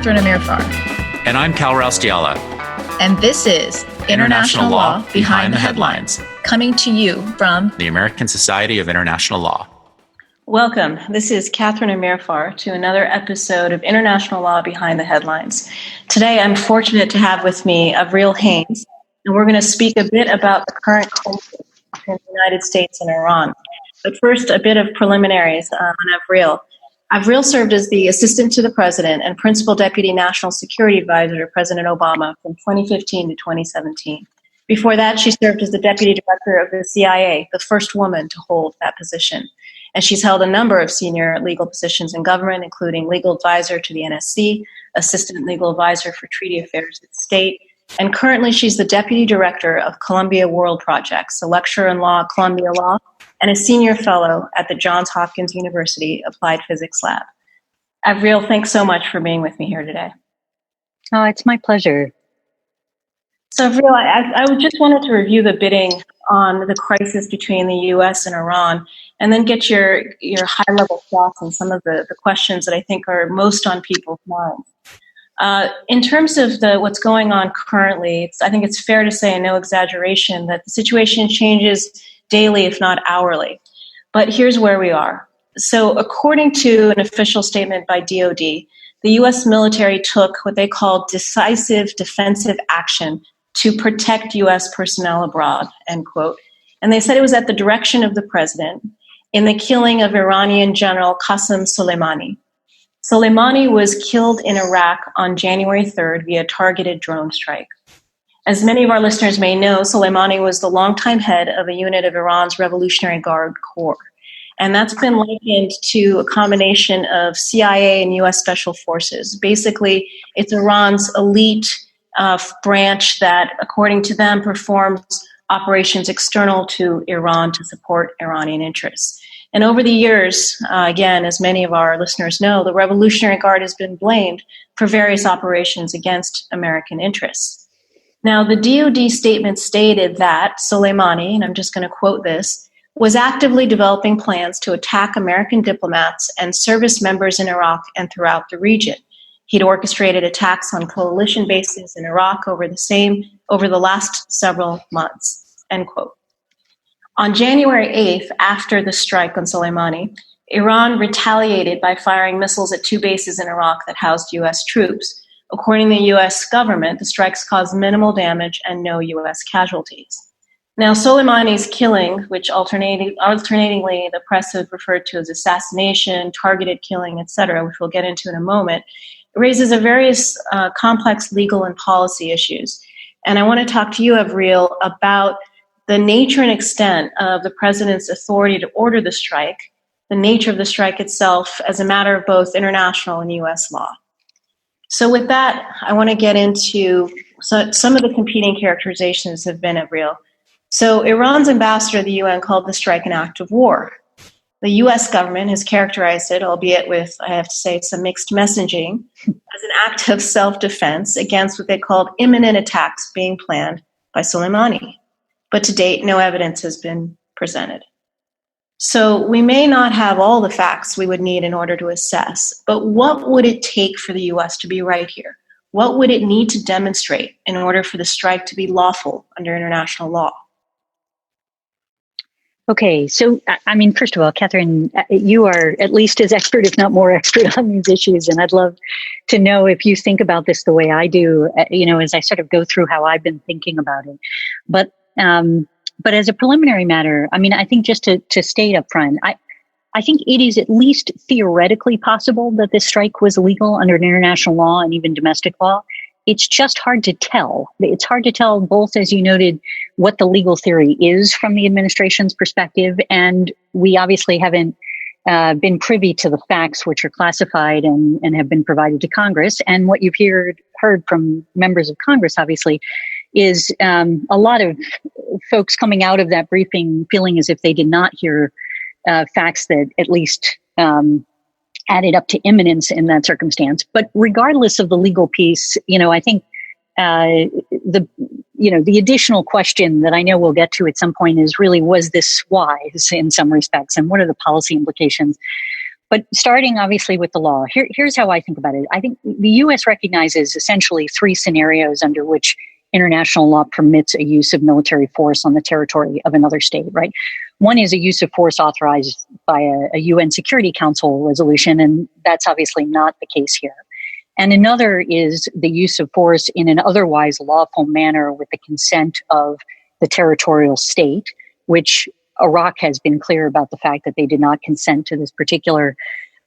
Catherine Amirfar. And I'm Cal Raustiala. And this is International Law Behind the Headlines, coming to you from the American Society of International Law. Welcome. This is Catherine Amirfar to another episode of International Law Behind the Headlines. Today, I'm fortunate to have with me Avril Haines, and we're going to speak a bit about the current conflict between the United States and Iran. But first, a bit of preliminaries on Avril. Avril served as the Assistant to the President and Principal Deputy National Security Advisor to President Obama from 2015 to 2017. Before that, she served as the Deputy Director of the CIA, the first woman to hold that position. And she's held a number of senior legal positions in government, including legal advisor to the NSC, assistant legal advisor for treaty affairs at state, and currently she's the Deputy Director of Columbia World Projects, a lecturer in law at Columbia Law, and a senior fellow at the Johns Hopkins University Applied Physics Lab. Avril, thanks so much for being with me here today. Oh, it's my pleasure. So, Avril, I just wanted to review the bidding on the crisis between the U.S. and Iran, and then get your high-level thoughts on some of the questions that I think are most on people's minds. In terms of what's going on currently, I think it's fair to say, and no exaggeration, that the situation changes daily, if not hourly. But here's where we are. So according to an official statement by DOD, the U.S. military took what they call decisive defensive action to protect U.S. personnel abroad, end quote. And they said it was at the direction of the president in the killing of Iranian General Qasem Soleimani. Soleimani was killed in Iraq on January 3rd via targeted drone strike. As many of our listeners may know, Soleimani was the longtime head of a unit of Iran's Revolutionary Guard Corps. And that's been likened to a combination of CIA and U.S. Special Forces. Basically, it's Iran's elite branch that, according to them, performs operations external to Iran to support Iranian interests. And over the years, again, as many of our listeners know, the Revolutionary Guard has been blamed for various operations against American interests. Now, the DoD statement stated that Soleimani, and I'm just going to quote this, was actively developing plans to attack American diplomats and service members in Iraq and throughout the region. He'd orchestrated attacks on coalition bases in Iraq over the last several months, end quote. On January 8th, after the strike on Soleimani, Iran retaliated by firing missiles at two bases in Iraq that housed U.S. troops. According to the U.S. government, the strikes caused minimal damage and no U.S. casualties. Now, Soleimani's killing, which alternatingly the press have referred to as assassination, targeted killing, etc., which we'll get into in a moment, raises a various complex legal and policy issues. And I want to talk to you, Avril, about the nature and extent of the president's authority to order the strike, the nature of the strike itself as a matter of both international and U.S. law. So with that, I want to get into some of the competing characterizations have been Avril. So Iran's ambassador to the UN called the strike an act of war. The U.S. government has characterized it, albeit with, I have to say, some mixed messaging, as an act of self-defense against what they called imminent attacks being planned by Soleimani. But to date, no evidence has been presented. So we may not have all the facts we would need in order to assess, but what would it take for the U.S. to be right here? What would it need to demonstrate in order for the strike to be lawful under international law? Okay, so, I mean, first of all, Catherine, you are at least as expert, if not more expert on these issues, and I'd love to know if you think about this the way I do, as I sort of go through how I've been thinking about it. But as a preliminary matter, I mean, I think just to state up front, I think it is at least theoretically possible that this strike was illegal under international law and even domestic law. It's just hard to tell. It's hard to tell both, as you noted, what the legal theory is from the administration's perspective, and we obviously haven't been privy to the facts which are classified and have been provided to Congress. And what you've heard from members of Congress, obviously, is a lot of folks coming out of that briefing feeling as if they did not hear facts that at least added up to imminence in that circumstance. But regardless of the legal piece, I think the additional question that I know we'll get to at some point is really, was this wise in some respects, and what are the policy implications? But starting obviously with the law, here's how I think about it. I think the U.S. recognizes essentially three scenarios under which international law permits a use of military force on the territory of another state, right? One is a use of force authorized by a UN Security Council resolution, and that's obviously not the case here. And another is the use of force in an otherwise lawful manner with the consent of the territorial state, which Iraq has been clear about the fact that they did not consent to this particular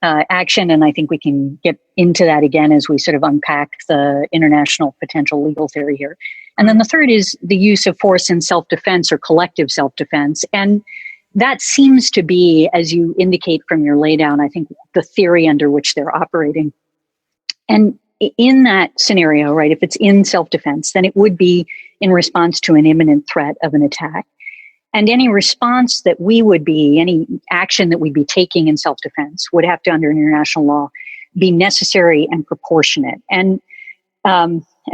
action. And I think we can get into that again as we sort of unpack the international potential legal theory here. And then the third is the use of force in self-defense or collective self-defense. And that seems to be, as you indicate from your laydown, I think the theory under which they're operating. And in that scenario, right, if it's in self-defense, then it would be in response to an imminent threat of an attack. And any response that any action that we'd be taking in self-defense would have to, under international law, be necessary and proportionate. And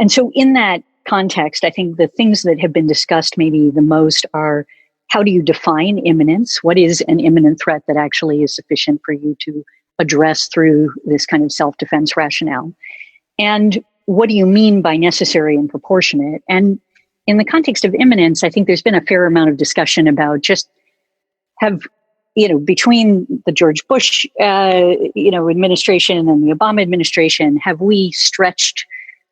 so in that context, I think the things that have been discussed maybe the most are, how do you define imminence? What is an imminent threat that actually is sufficient for you to address through this kind of self-defense rationale? And what do you mean by necessary and proportionate? And in the context of imminence, I think there's been a fair amount of discussion about just between the George Bush, administration and the Obama administration, have we stretched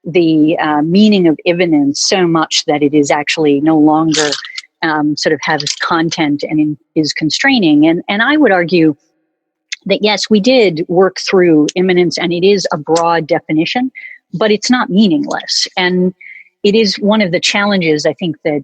the meaning of imminence so much that it is actually no longer sort of has content and is constraining? And I would argue that yes, we did work through imminence, and it is a broad definition, but it's not meaningless. And it is one of the challenges, I think, that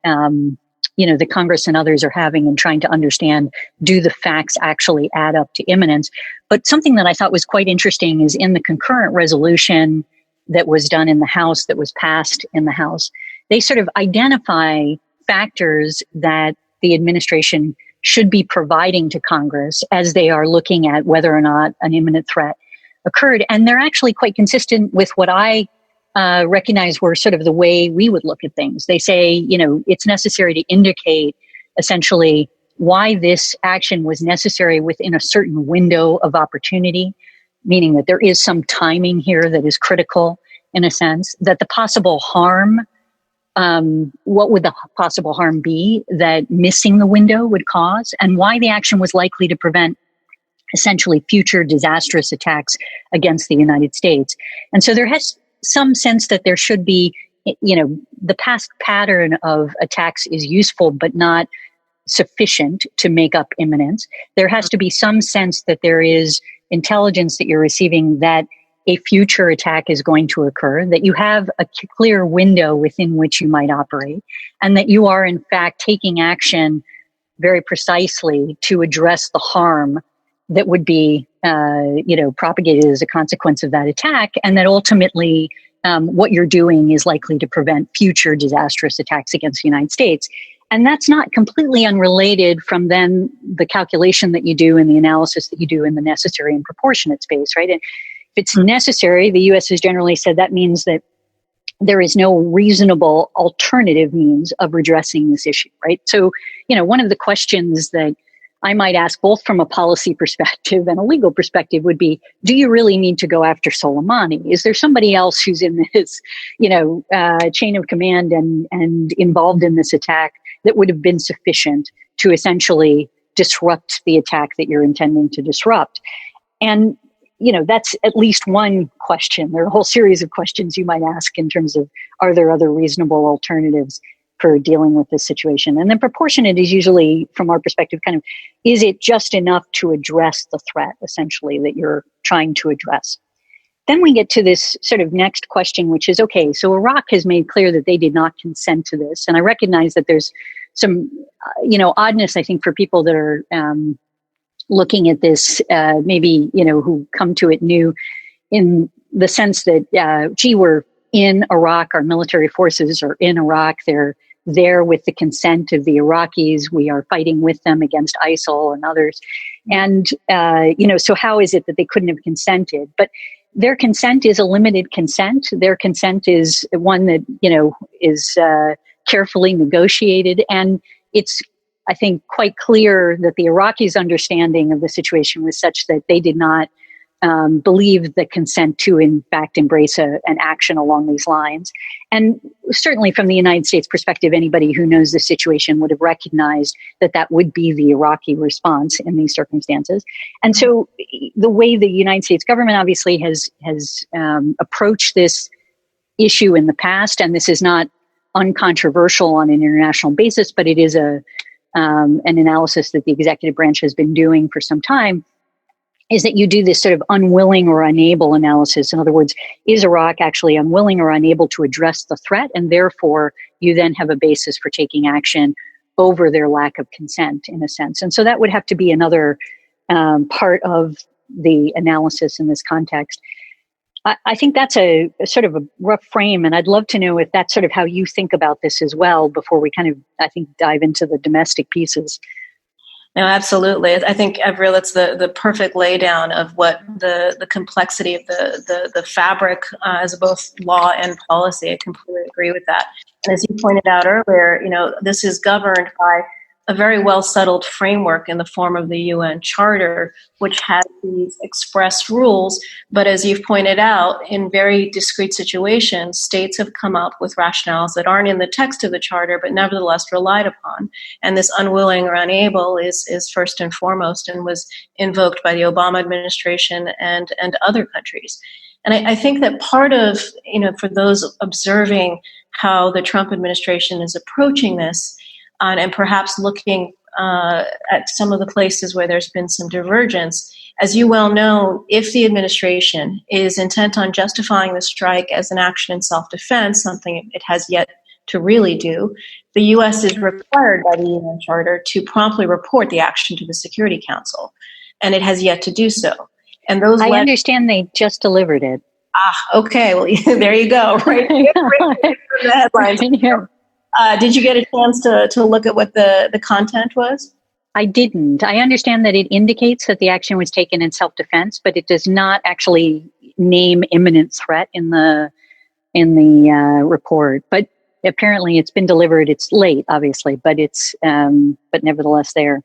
the Congress and others are having in trying to understand, do the facts actually add up to imminence? But something that I thought was quite interesting is in the concurrent resolution that was done in the House, that was passed in the House, they sort of identify factors that the administration should be providing to Congress as they are looking at whether or not an imminent threat occurred. And they're actually quite consistent with what I recognize were sort of the way we would look at things. They say, it's necessary to indicate essentially why this action was necessary within a certain window of opportunity, meaning that there is some timing here that is critical in a sense, that the possible harm, what would the possible harm be that missing the window would cause, and why the action was likely to prevent essentially future disastrous attacks against the United States. And so there has some sense that there should be, the past pattern of attacks is useful, but not sufficient to make up imminence. There has to be some sense that there is intelligence that you're receiving that a future attack is going to occur, that you have a clear window within which you might operate, and that you are in fact taking action very precisely to address the harm that would be, propagated as a consequence of that attack, and that ultimately what you're doing is likely to prevent future disastrous attacks against the United States. And that's not completely unrelated from then the calculation that you do and the analysis that you do in the necessary and proportionate space, right? And if it's necessary, the U.S. has generally said that means that there is no reasonable alternative means of redressing this issue, right? So, one of the questions that I might ask both from a policy perspective and a legal perspective would be, do you really need to go after Soleimani? Is there somebody else who's in this, chain of command and involved in this attack that would have been sufficient to essentially disrupt the attack that you're intending to disrupt? And, that's at least one question. There are a whole series of questions you might ask in terms of, are there other reasonable alternatives for dealing with this situation? And then proportionate is usually, from our perspective, kind of, is it just enough to address the threat, essentially, that you're trying to address? Then we get to this sort of next question, which is, okay, so Iraq has made clear that they did not consent to this. And I recognize that there's some, oddness, I think, for people that are looking at this, maybe, who come to it new, in the sense that, we're in Iraq, our military forces are in Iraq, they're there with the consent of the Iraqis, we are fighting with them against ISIL and others. And, so how is it that they couldn't have consented? But their consent is a limited consent. Their consent is one that, is carefully negotiated. And it's I think, quite clear that the Iraqis' understanding of the situation was such that they did not believe the consent to, in fact, embrace an action along these lines. And certainly from the United States perspective, anybody who knows the situation would have recognized that that would be the Iraqi response in these circumstances. And so the way the United States government obviously has approached this issue in the past, and this is not uncontroversial on an international basis, but it is an analysis that the executive branch has been doing for some time, is that you do this sort of unwilling or unable analysis. In other words, is Iraq actually unwilling or unable to address the threat? And therefore, you then have a basis for taking action over their lack of consent, in a sense. And so that would have to be another part of the analysis in this context. I think that's a sort of a rough frame, and I'd love to know if that's sort of how you think about this as well before we kind of, I think, dive into the domestic pieces. No, absolutely. I think, Avril, it's the perfect laydown of what the complexity of the fabric as both law and policy. I completely agree with that. And as you pointed out earlier, this is governed by a very well settled framework in the form of the UN Charter, which has these express rules. But as you've pointed out, in very discrete situations, states have come up with rationales that aren't in the text of the Charter, but nevertheless relied upon. And this unwilling or unable is first and foremost, and was invoked by the Obama administration and other countries. And I think that part of, for those observing how the Trump administration is approaching this, and perhaps looking at some of the places where there's been some divergence. As you well know, if the administration is intent on justifying the strike as an action in self-defense, something it has yet to really do, the U.S. is required by the UN Charter to promptly report the action to the Security Council, and it has yet to do so. And those I understand they just delivered it. Okay. Well, there you go. Right, the headlines. Did you get a chance to look at what the content was? I didn't. I understand that it indicates that the action was taken in self-defense, but it does not actually name imminent threat in the report. But apparently, it's been delivered. It's late, obviously, but it's but nevertheless there.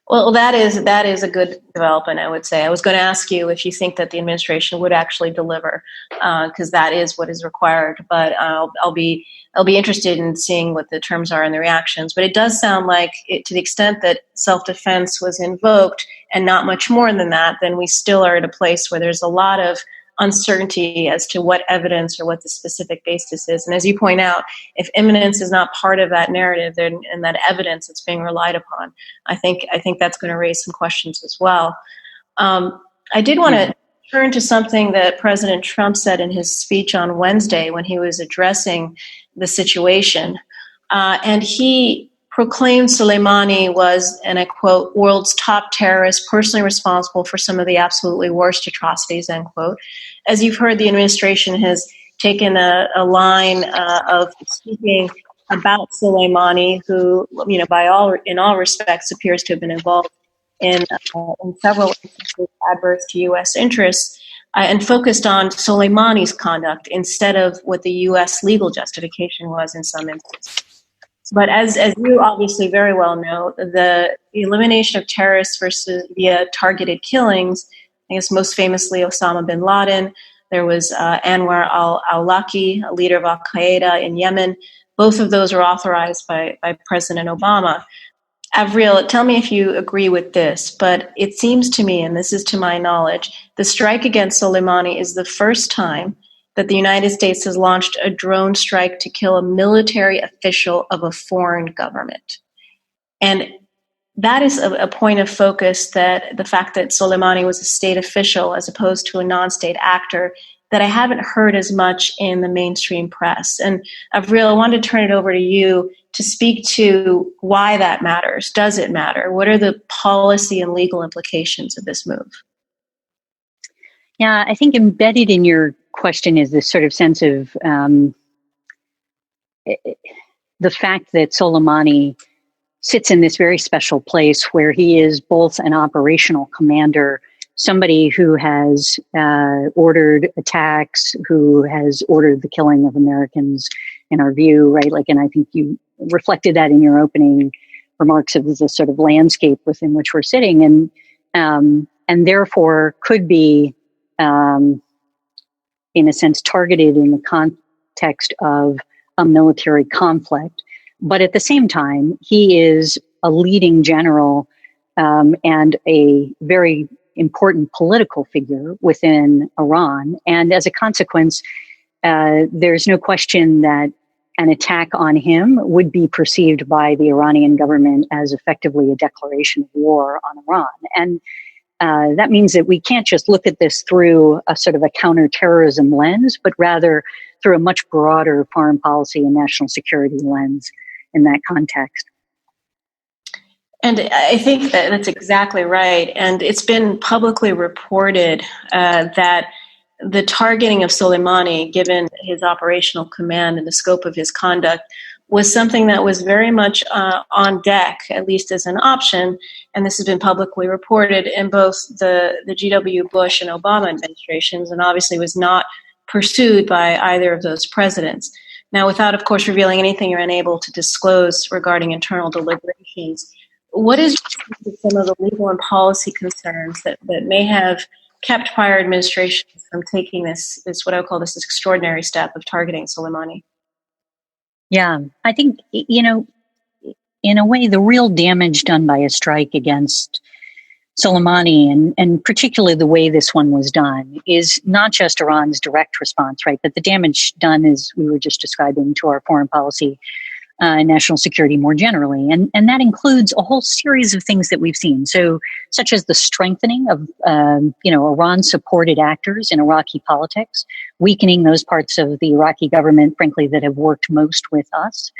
Well, that is a good development, I would say. I was going to ask you if you think that the administration would actually deliver, because that is what is required. But I'll be interested in seeing what the terms are and the reactions. But it does sound like, to the extent that self-defense was invoked and not much more than that, then we still are at a place where there's a lot of uncertainty as to what evidence or what the specific basis is. And as you point out, if imminence is not part of that narrative and that evidence that's being relied upon, I think that's going to raise some questions as well. I did want to turn to something that President Trump said in his speech on Wednesday when he was addressing the situation. And he proclaimed Soleimani was, and I quote, world's top terrorist, personally responsible for some of the absolutely worst atrocities, end quote. As you've heard, the administration has taken a line of speaking about Soleimani, who, in all respects, appears to have been involved in several instances adverse to U.S. interests, and focused on Soleimani's conduct instead of what the U.S. legal justification was in some instances. But as you obviously very well know, the elimination of terrorists via targeted killings, I guess most famously Osama bin Laden, there was Anwar al-Awlaki, a leader of al-Qaeda in Yemen. Both of those are authorized by President Obama. Avril, tell me if you agree with this, but it seems to me, and this is to my knowledge, the strike against Soleimani is the first time that the United States has launched a drone strike to kill a military official of a foreign government. And that is a point of focus, that the fact that Soleimani was a state official as opposed to a non-state actor, that I haven't heard as much in the mainstream press. And Avril, I wanted to turn it over to you to speak to why that matters. Does it matter? What are the policy and legal implications of this move? Yeah, I think embedded in your question is this sort of sense of the fact that Soleimani sits in this very special place where he is both an operational commander, somebody who has ordered attacks, who has ordered the killing of Americans, in our view, right? And I think you reflected that in your opening remarks of the sort of landscape within which we're sitting, and therefore could be, in a sense, targeted in the context of a military conflict. But at the same time, he is a leading general and a very important political figure within Iran. And as a consequence, there's no question that an attack on him would be perceived by the Iranian government as effectively a declaration of war on Iran. And that means that we can't just look at this through a sort of a counterterrorism lens, but rather through a much broader foreign policy and national security lens in that context. And I think that that's exactly right. And it's been publicly reported that the targeting of Soleimani, given his operational command and the scope of his conduct, was something that was very much on deck, at least as an option. And this has been publicly reported in both the G.W. Bush and Obama administrations, and obviously was not pursued by either of those presidents. Now, without, of course, revealing anything you're unable to disclose regarding internal deliberations, what is some of the legal and policy concerns that may have kept prior administrations from taking this what I would call this extraordinary step of targeting Soleimani? Yeah, I think, in a way, the real damage done by a strike against Soleimani, and particularly the way this one was done, is not just Iran's direct response, right? But the damage done, as we were just describing, to our foreign policy, national security more generally. And that includes a whole series of things that we've seen. So, such as the strengthening of, Iran-supported actors in Iraqi politics, weakening those parts of the Iraqi government, frankly, that have worked most with us.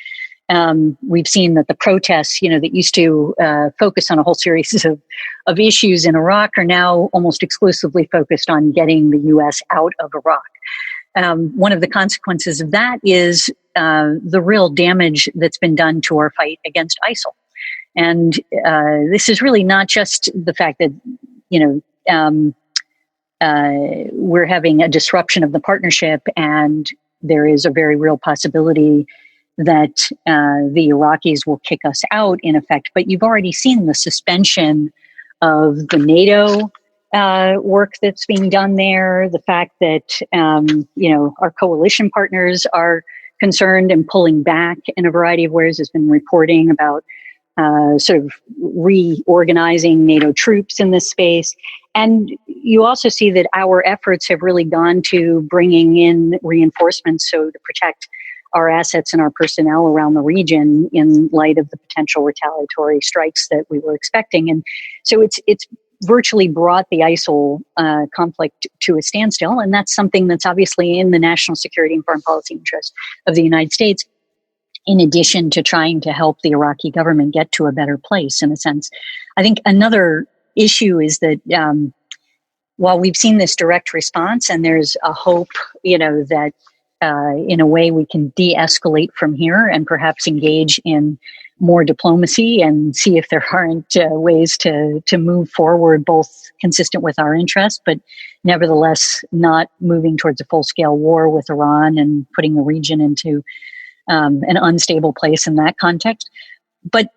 We've seen that the protests, that used to focus on a whole series of issues in Iraq are now almost exclusively focused on getting the U.S. out of Iraq. One of the consequences of that is the real damage that's been done to our fight against ISIL. And this is really not just the fact that, we're having a disruption of the partnership, and there is a very real possibility that the Iraqis will kick us out, in effect. But you've already seen the suspension of the NATO work that's being done there, the fact that, our coalition partners are concerned and pulling back in a variety of ways. There's been reporting about sort of reorganizing NATO troops in this space. And you also see that our efforts have really gone to bringing in reinforcements, so to protect our assets and our personnel around the region in light of the potential retaliatory strikes that we were expecting. And so it's virtually brought the ISIL conflict to a standstill. And that's something that's obviously in the national security and foreign policy interest of the United States, in addition to trying to help the Iraqi government get to a better place, in a sense. I think another issue is that while we've seen this direct response, and there's a hope, that in a way we can de-escalate from here and perhaps engage in more diplomacy and see if there aren't ways to move forward, both consistent with our interests, but nevertheless not moving towards a full-scale war with Iran and putting the region into an unstable place in that context. But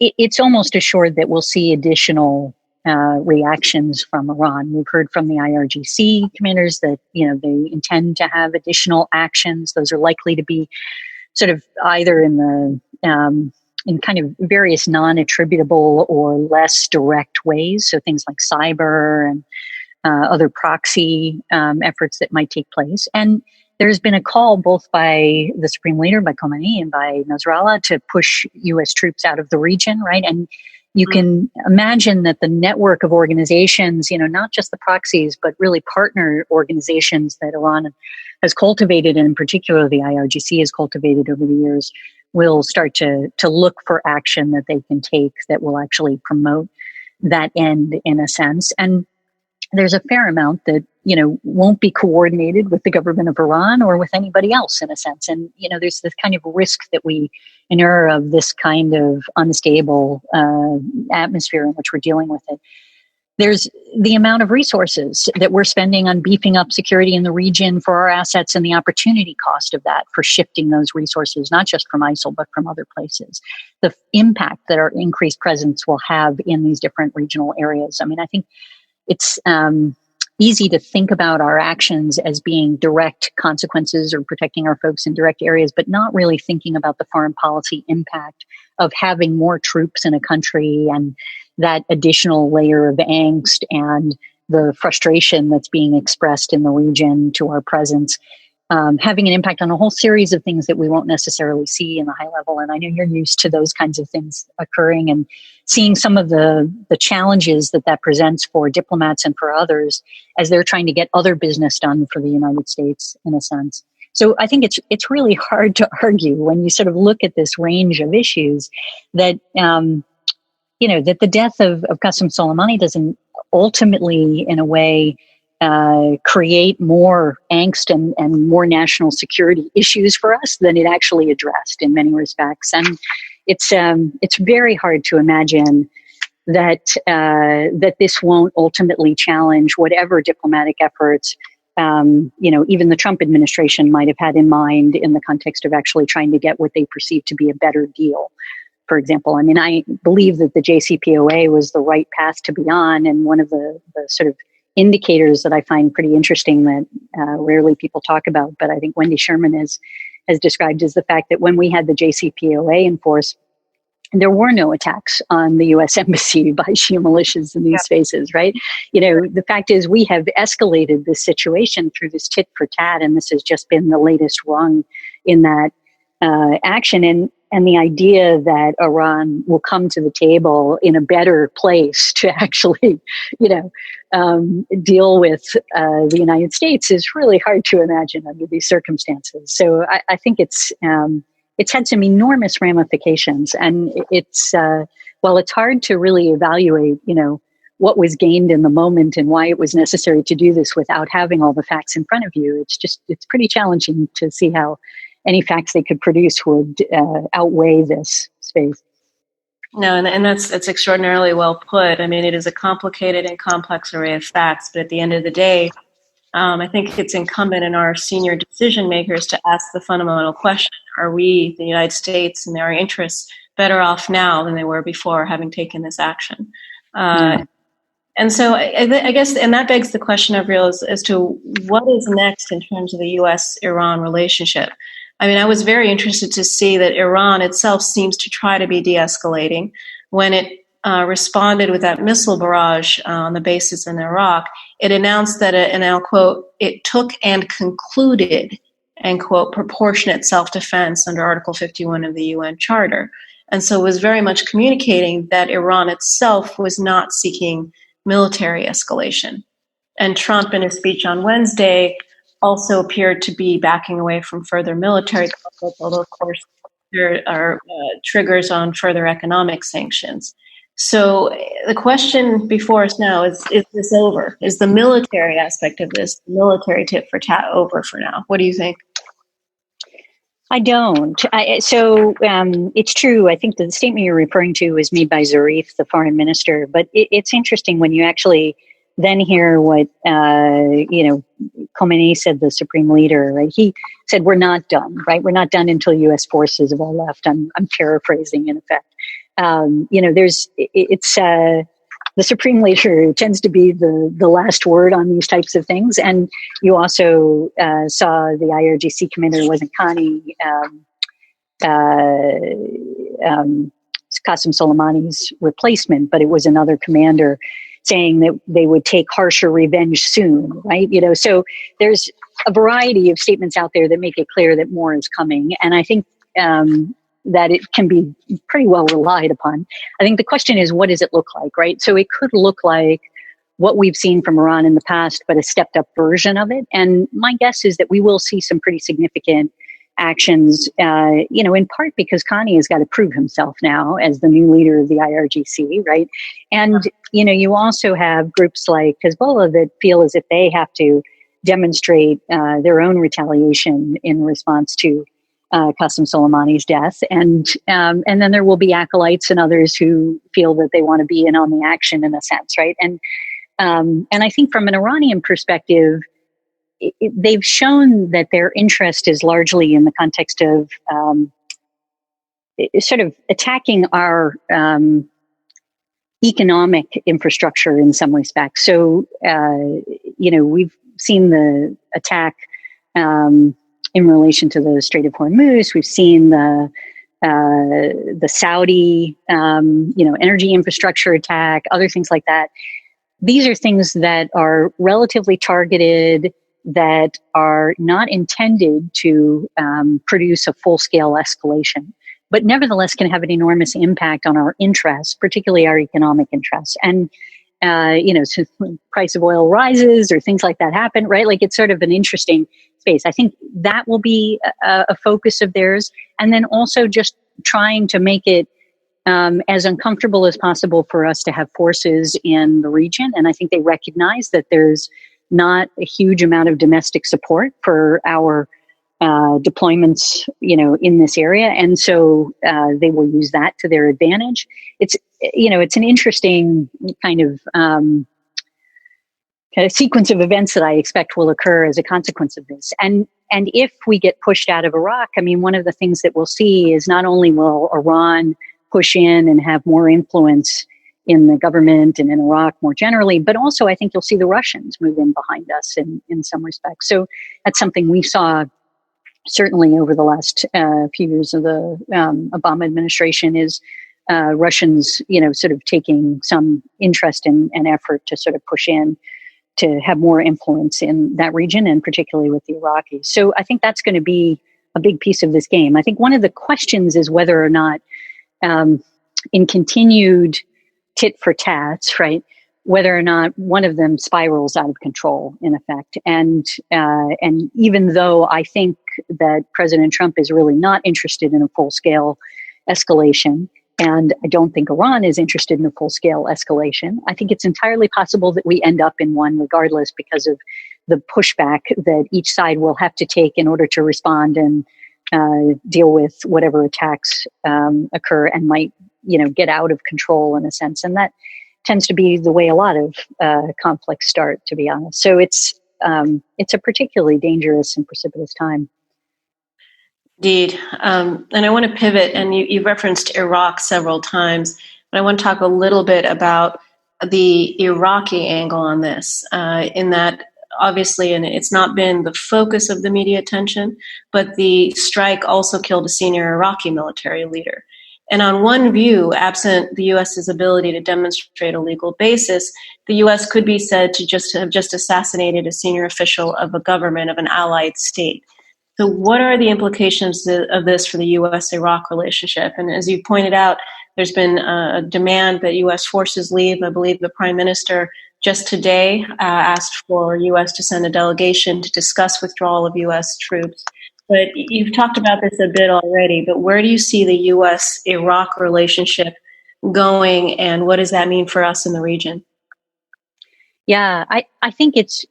it's almost assured that we'll see additional reactions from Iran. We've heard from the IRGC commanders that, they intend to have additional actions. Those are likely to be sort of either in kind of various non-attributable or less direct ways. So things like cyber and other proxy efforts that might take place. And there's been a call both by the Supreme Leader, by Khomeini, and by Nasrallah to push U.S. troops out of the region, right? And you can imagine that the network of organizations, not just the proxies, but really partner organizations that Iran has cultivated, and in particular the IRGC has cultivated over the years, will start to look for action that they can take that will actually promote that end, in a sense. And there's a fair amount that, won't be coordinated with the government of Iran or with anybody else, in a sense. And, there's this kind of risk that we, in an era of this kind of unstable atmosphere in which we're dealing with it, there's the amount of resources that we're spending on beefing up security in the region for our assets and the opportunity cost of that for shifting those resources, not just from ISIL, but from other places. The impact that our increased presence will have in these different regional areas. I mean, I think it's easy to think about our actions as being direct consequences or protecting our folks in direct areas, but not really thinking about the foreign policy impact of having more troops in a country and that additional layer of angst and the frustration that's being expressed in the region to our presence, having an impact on a whole series of things that we won't necessarily see in the high level. And I know you're used to those kinds of things occurring and seeing some of the challenges that presents for diplomats and for others as they're trying to get other business done for the United States, in a sense. So I think it's really hard to argue when you sort of look at this range of issues that, that the death of Qasem Soleimani doesn't ultimately, in a way, create more angst and more national security issues for us than it actually addressed in many respects. And it's very hard to imagine that this won't ultimately challenge whatever diplomatic efforts even the Trump administration might have had in mind in the context of actually trying to get what they perceive to be a better deal. For example, I mean, I believe that the JCPOA was the right path to be on, and one of the sort of indicators that I find pretty interesting that rarely people talk about, but I think Wendy Sherman has described, is the fact that when we had the JCPOA in force, there were no attacks on the U.S. embassy by Shia militias in these spaces, right? The fact is we have escalated this situation through this tit for tat, and this has just been the latest rung in that action. And the idea that Iran will come to the table in a better place to actually, deal with the United States is really hard to imagine under these circumstances. So I think it's had some enormous ramifications, and while it's hard to really evaluate, what was gained in the moment and why it was necessary to do this without having all the facts in front of you. It's pretty challenging to see how any facts they could produce would outweigh this space. No, and that's extraordinarily well put. I mean, it is a complicated and complex array of facts, but at the end of the day, I think it's incumbent in our senior decision makers to ask the fundamental question: are we, the United States and our interests, better off now than they were before having taken this action? And so I guess, and that begs the question, Avril, as to what is next in terms of the U.S.-Iran relationship. I mean, I was very interested to see that Iran itself seems to try to be de-escalating. When it responded with that missile barrage on the bases in Iraq, it announced that, and I'll quote, it took and concluded, end quote, proportionate self-defense under Article 51 of the UN Charter. And so it was very much communicating that Iran itself was not seeking military escalation. And Trump, in his speech on Wednesday, also appeared to be backing away from further military conflict, although, of course, there are triggers on further economic sanctions. So the question before us now is this over? Is the military aspect of this, military tit for tat, over for now? What do you think? I don't. So it's true. I think the statement you're referring to was made by Zarif, the foreign minister. But it's interesting when you actually then hear what, Khomeini said, the supreme leader, right? He said, we're not done, right? We're not done until U.S. forces have all left. I'm paraphrasing in effect. The supreme leader tends to be the last word on these types of things. And you also saw the IRGC commander, wasn't Qasem Soleimani's replacement, but it was another commander saying that they would take harsher revenge soon, right? So there's a variety of statements out there that make it clear that more is coming. And I think that it can be pretty well relied upon. I think the question is, what does it look like, right? So it could look like what we've seen from Iran in the past, but a stepped up version of it. And my guess is that we will see some pretty significant actions, in part because Khani has got to prove himself now as the new leader of the IRGC, right? And, you also have groups like Hezbollah that feel as if they have to demonstrate their own retaliation in response to Qasem Soleimani's death, and then there will be acolytes and others who feel that they want to be in on the action in a sense, right? And I think from an Iranian perspective, they've shown that their interest is largely in the context of sort of attacking our economic infrastructure in some respects. So, we've seen the attack in relation to the Strait of Hormuz. We've seen the Saudi, energy infrastructure attack, other things like that. These are things that are relatively targeted, that are not intended to produce a full-scale escalation, but nevertheless can have an enormous impact on our interests, particularly our economic interests. And, so the price of oil rises or things like that happen, right? Like, it's sort of an interesting space. I think that will be a focus of theirs. And then also just trying to make it as uncomfortable as possible for us to have forces in the region. And I think they recognize that there's not a huge amount of domestic support for our deployments, in this area. And so they will use that to their advantage. It's an interesting kind of sequence of events that I expect will occur as a consequence of this. And if we get pushed out of Iraq, I mean, one of the things that we'll see is not only will Iran push in and have more influence in the government and in Iraq more generally, but also I think you'll see the Russians move in behind us in some respects. So that's something we saw certainly over the last few years of the Obama administration, is Russians, sort of taking some interest and effort to sort of push in to have more influence in that region, and particularly with the Iraqis. So I think that's going to be a big piece of this game. I think one of the questions is whether or not in continued tit for tats, right, whether or not one of them spirals out of control, in effect. And even though I think that President Trump is really not interested in a full-scale escalation, and I don't think Iran is interested in a full-scale escalation, I think it's entirely possible that we end up in one regardless, because of the pushback that each side will have to take in order to respond and deal with whatever attacks occur and might, get out of control in a sense. And that tends to be the way a lot of conflicts start, to be honest. So it's a particularly dangerous and precipitous time. Indeed. And I want to pivot, and you referenced Iraq several times, but I want to talk a little bit about the Iraqi angle on this, in that obviously, and it's not been the focus of the media attention, but the strike also killed a senior Iraqi military leader. And on one view, absent the U.S.'s ability to demonstrate a legal basis, the U.S. could be said to have assassinated a senior official of a government of an allied state. So what are the implications of this for the U.S.-Iraq relationship? And as you pointed out, there's been a demand that U.S. forces leave. I believe the Prime Minister just today asked for U.S. to send a delegation to discuss withdrawal of U.S. troops. But you've talked about this a bit already, but where do you see the U.S.-Iraq relationship going, and what does that mean for us in the region? Yeah, I think it's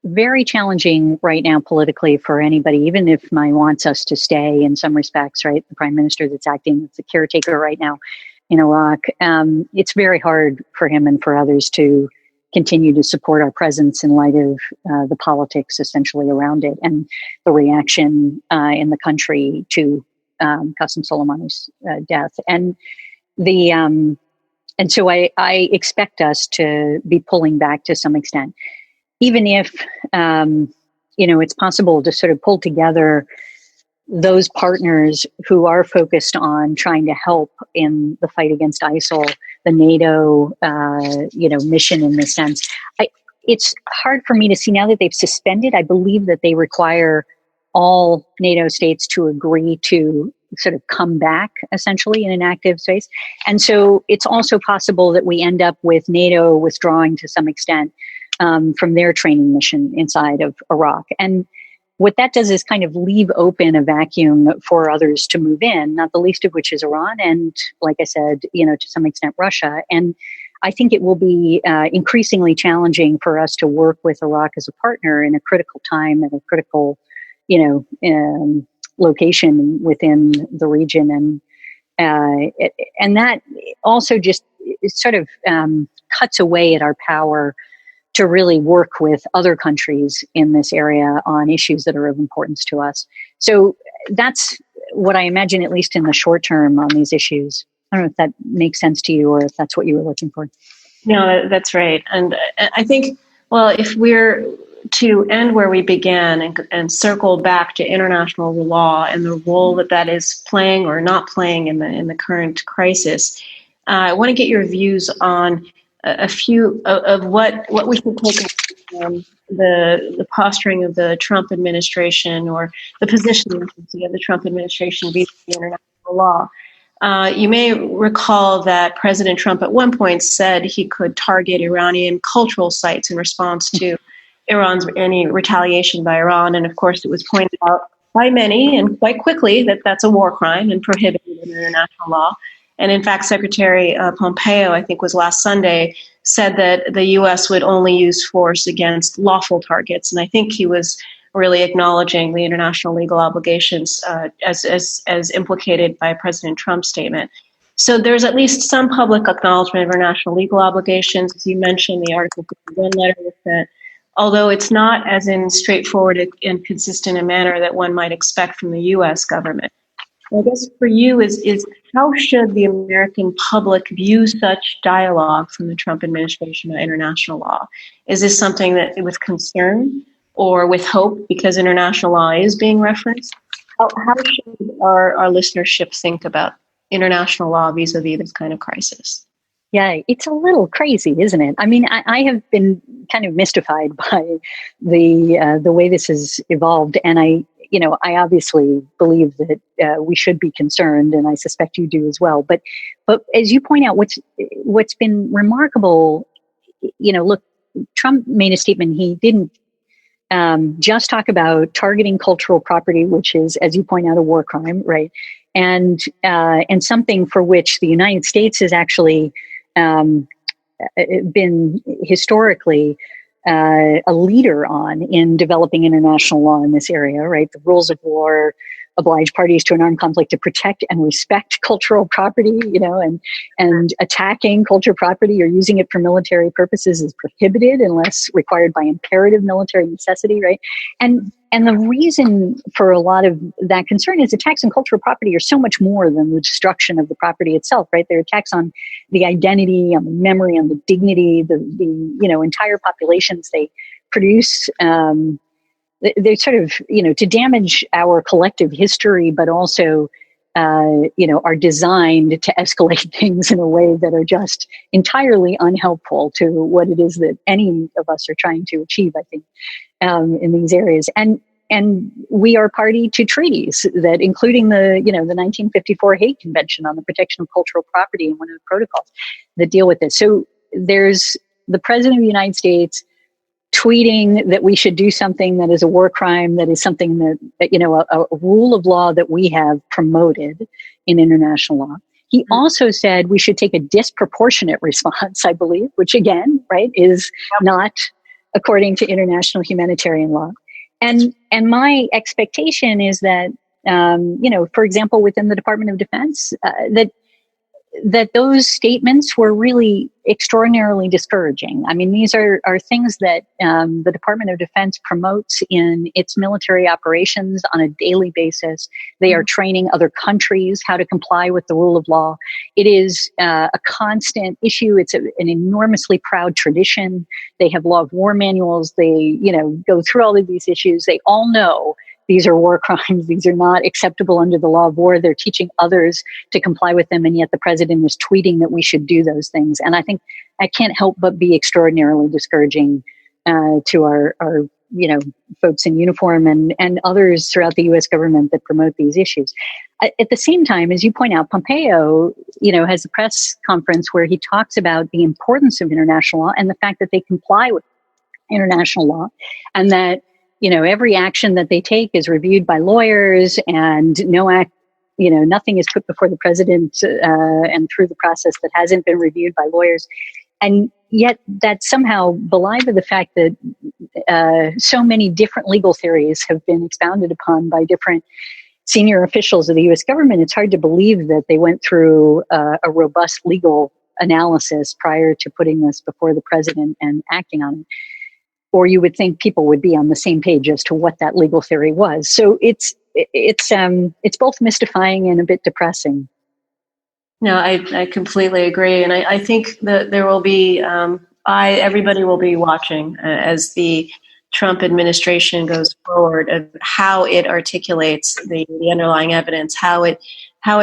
very challenging right now politically for anybody, even if May wants us to stay in some respects, right? The Prime Minister that's acting as the caretaker right now in Iraq, it's very hard for him and for others to continue to support our presence in light of the politics essentially around it and the reaction in the country to Qasem Soleimani's death. And so I expect us to be pulling back to some extent, even if it's possible to sort of pull together those partners who are focused on trying to help in the fight against ISIL, the NATO, mission in this sense. It's hard for me to see now that they've suspended. I believe that they require all NATO states to agree to sort of come back essentially in an active space. And so it's also possible that we end up with NATO withdrawing to some extent from their training mission inside of Iraq. And what that does is kind of leave open a vacuum for others to move in, not the least of which is Iran. And like I said, to some extent, Russia. And I think it will be increasingly challenging for us to work with Iraq as a partner in a critical time and a critical, location within the region, and that also just sort of cuts away at our power to really work with other countries in this area on issues that are of importance to us. So that's what I imagine, at least in the short term, on these issues. I don't know if that makes sense to you, or if that's what you were looking for. No, that's right. And I think, well, if we're to end where we began and circle back to international law and the role that is playing or not playing in the current crisis, I want to get your views on a few of what we should take from the posturing of the Trump administration, or the positioning of the Trump administration vis-a-vis international law. You may recall that President Trump at one point said he could target Iranian cultural sites in response to Iran's any retaliation by Iran. And of course, it was pointed out by many and quite quickly that that's a war crime and prohibited in international law. And in fact, Secretary Pompeo, I think was last Sunday, said that the U.S. would only use force against lawful targets. And I think he was really acknowledging the international legal obligations as implicated by President Trump's statement. So there's at least some public acknowledgement of international legal obligations. As you mentioned, the Article 51 letter was sent, although it's not as in straightforward and consistent a manner that one might expect from the U.S. government. I guess for you is how should the American public view such dialogue from the Trump administration on international law? Is this something that with concern or with hope because international law is being referenced? How should our listenership think about international law vis-a-vis this kind of crisis? Yeah, it's a little crazy, isn't it? I mean, I have been kind of mystified by the way this has evolved, and I obviously believe that we should be concerned, and I suspect you do as well. But as you point out, what's been remarkable, look, Trump made a statement. He didn't just talk about targeting cultural property, which is, as you point out, a war crime, right? And something for which the United States has actually been historically a leader on in developing international law in this area, right? The rules of war oblige parties to an armed conflict to protect and respect cultural property, and attacking cultural property or using it for military purposes is prohibited unless required by imperative military necessity, right? And the reason for a lot of that concern is attacks on cultural property are so much more than the destruction of the property itself, right? They're attacks on the identity, on the memory, on the dignity, the entire populations they produce. They're sort of, to damage our collective history, but also, are designed to escalate things in a way that are just entirely unhelpful to what it is that any of us are trying to achieve, I think, in these areas. And we are party to treaties that, including the 1954 Hague Convention on the Protection of Cultural Property and one of the protocols that deal with this. So there's the President of the United States tweeting that we should do something that is a war crime, that is something that a rule of law that we have promoted in international law. He also said we should take a disproportionate response, I believe, which again, right, is not according to international humanitarian law. And my expectation is that, for example, within the Department of Defense, that those statements were really extraordinarily discouraging. I mean, these are things that the Department of Defense promotes in its military operations on a daily basis. They are training other countries how to comply with the rule of law. It is a constant issue. It's an enormously proud tradition. They have law of war manuals. They, go through all of these issues. They all know these are war crimes. These are not acceptable under the law of war. They're teaching others to comply with them. And yet the president is tweeting that we should do those things. And I think that can't help but be extraordinarily discouraging to our folks in uniform and others throughout the U.S. government that promote these issues. At the same time, as you point out, Pompeo, has a press conference where he talks about the importance of international law and the fact that they comply with international law, and that every action that they take is reviewed by lawyers, and nothing is put before the president and through the process that hasn't been reviewed by lawyers. And yet that somehow belied the fact that so many different legal theories have been expounded upon by different senior officials of the U.S. government, it's hard to believe that they went through a robust legal analysis prior to putting this before the president and acting on it. Or you would think people would be on the same page as to what that legal theory was. So it's both mystifying and a bit depressing. No, I completely agree, and I think that there will be everybody will be watching as the Trump administration goes forward of how it articulates the underlying evidence, how it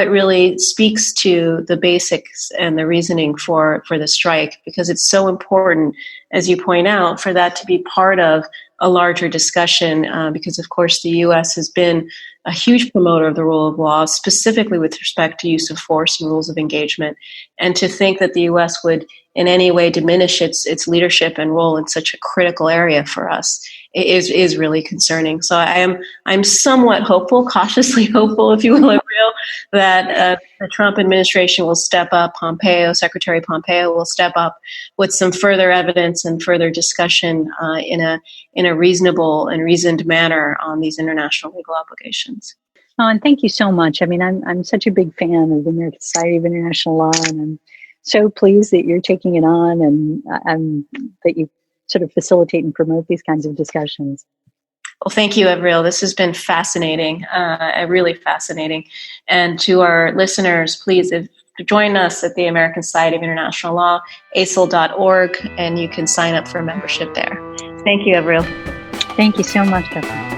really speaks to the basics and the reasoning for the strike, because it's so important, as you point out, for that to be part of a larger discussion, because of course the U.S. has been a huge promoter of the rule of law, specifically with respect to use of force and rules of engagement. And to think that the U.S. would in any way diminish its leadership and role in such a critical area for us is really concerning. So I'm somewhat hopeful, cautiously hopeful, if you will, Avril, that the Trump administration will step up. Secretary Pompeo will step up with some further evidence and further discussion in a reasonable and reasoned manner on these international legal obligations. Oh, and thank you so much. I mean, I'm such a big fan of the American Society of International Law, and I'm so pleased that you're taking it on and that you sort of facilitate and promote these kinds of discussions. Well, thank you, Avril. This has been fascinating, really fascinating. And to our listeners, please join us at the American Society of International Law, ASIL.org, and you can sign up for a membership there. Thank you, Avril. Thank you so much, Dr.